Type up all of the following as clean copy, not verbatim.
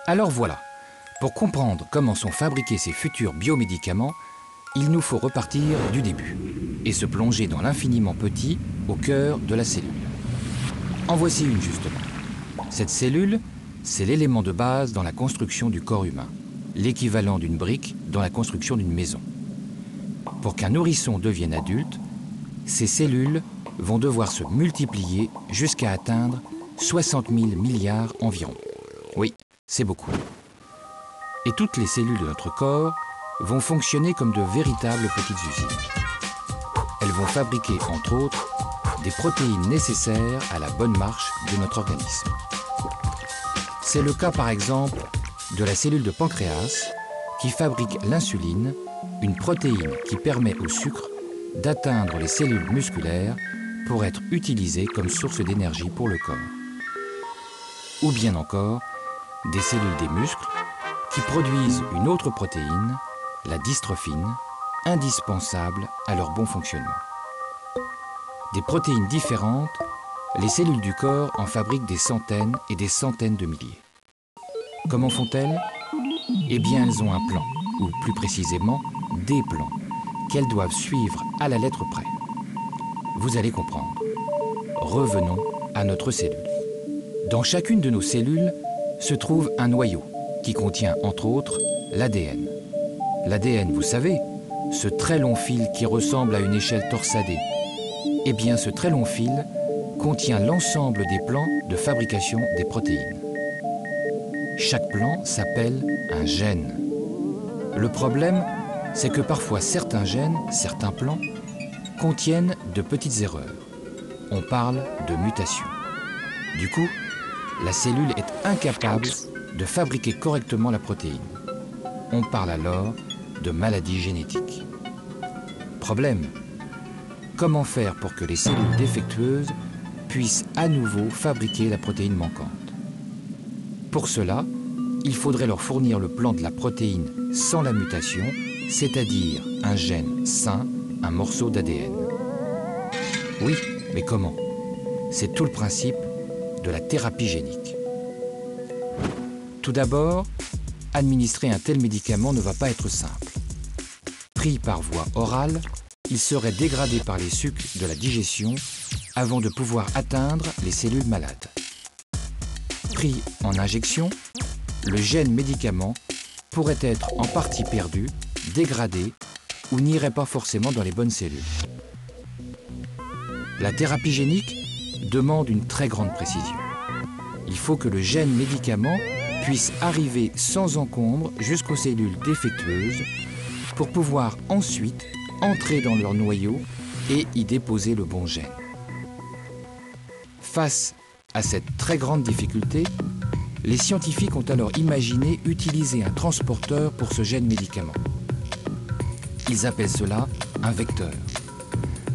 Alors voilà, pour comprendre comment sont fabriqués ces futurs biomédicaments, il nous faut repartir du début et se plonger dans l'infiniment petit au cœur de la cellule. En voici une justement. Cette cellule, c'est l'élément de base dans la construction du corps humain, l'équivalent d'une brique dans la construction d'une maison. Pour qu'un nourrisson devienne adulte, ces cellules vont devoir se multiplier jusqu'à atteindre 60 000 milliards environ. Oui, c'est beaucoup. Et toutes les cellules de notre corps vont fonctionner comme de véritables petites usines. Elles vont fabriquer, entre autres, des protéines nécessaires à la bonne marche de notre organisme. C'est le cas, par exemple, de la cellule de pancréas qui fabrique l'insuline, une protéine qui permet au sucre d'atteindre les cellules musculaires pour être utilisée comme source d'énergie pour le corps. Ou bien encore, des cellules des muscles qui produisent une autre protéine, la dystrophine, indispensable à leur bon fonctionnement. Des protéines différentes, les cellules du corps en fabriquent des centaines et des centaines de milliers. Comment font-elles? Eh bien, elles ont un plan, ou plus précisément, des plans, qu'elles doivent suivre à la lettre près. Vous allez comprendre. Revenons à notre cellule. Dans chacune de nos cellules se trouve un noyau qui contient, entre autres, l'ADN. L'ADN, vous savez, ce très long fil qui ressemble à une échelle torsadée. Eh bien, ce très long fil contient l'ensemble des plans de fabrication des protéines. Chaque plan s'appelle un gène. Le problème, c'est que parfois certains gènes, certains plans, contiennent de petites erreurs. On parle de mutation. Du coup, la cellule est incapable de fabriquer correctement la protéine. On parle alors de maladie génétique. Problème, comment faire pour que les cellules défectueuses puissent à nouveau fabriquer la protéine manquante? Pour cela, il faudrait leur fournir le plan de la protéine sans la mutation, c'est-à-dire un gène sain, un morceau d'ADN. Oui, mais comment? C'est tout le principe de la thérapie génique. Tout d'abord, administrer un tel médicament ne va pas être simple. Pris par voie orale, il serait dégradé par les sucs de la digestion avant de pouvoir atteindre les cellules malades. Pris en injection, le gène médicament pourrait être en partie perdu, dégradé ou n'irait pas forcément dans les bonnes cellules. La thérapie génique demande une très grande précision. Il faut que le gène médicament puisse arriver sans encombre jusqu'aux cellules défectueuses pour pouvoir ensuite entrer dans leur noyau et y déposer le bon gène. Face à cette très grande difficulté, les scientifiques ont alors imaginé utiliser un transporteur pour ce gène médicament. Ils appellent cela un vecteur,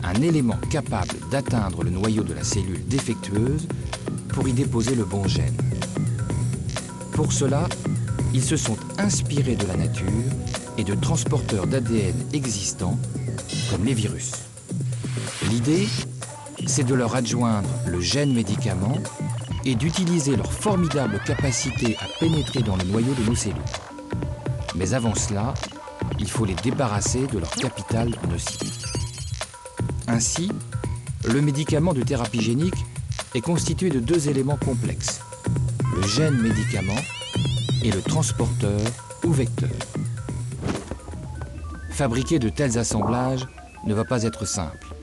un élément capable d'atteindre le noyau de la cellule défectueuse pour y déposer le bon gène. Pour cela, ils se sont inspirés de la nature et de transporteurs d'ADN existants, comme les virus. L'idée, c'est de leur adjoindre le gène médicament et d'utiliser leur formidable capacité à pénétrer dans le noyau de nos cellules. Mais avant cela, il faut les débarrasser de leur capital nocif. Ainsi, le médicament de thérapie génique est constitué de deux éléments complexes, le gène médicament et le transporteur ou vecteur. Fabriquer de tels assemblages ne va pas être simple.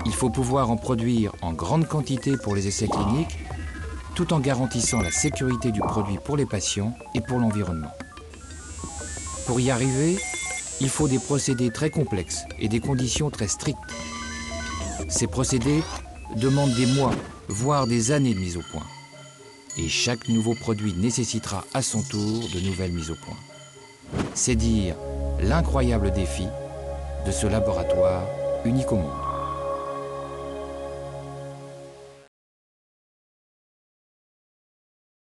Il faut pouvoir en produire en grande quantité pour les essais cliniques, tout en garantissant la sécurité du produit pour les patients et pour l'environnement. Pour y arriver, il faut des procédés très complexes et des conditions très strictes. Ces procédés demandent des mois, voire des années de mise au point. Et chaque nouveau produit nécessitera à son tour de nouvelles mises au point. C'est dire l'incroyable défi de ce laboratoire unique au monde.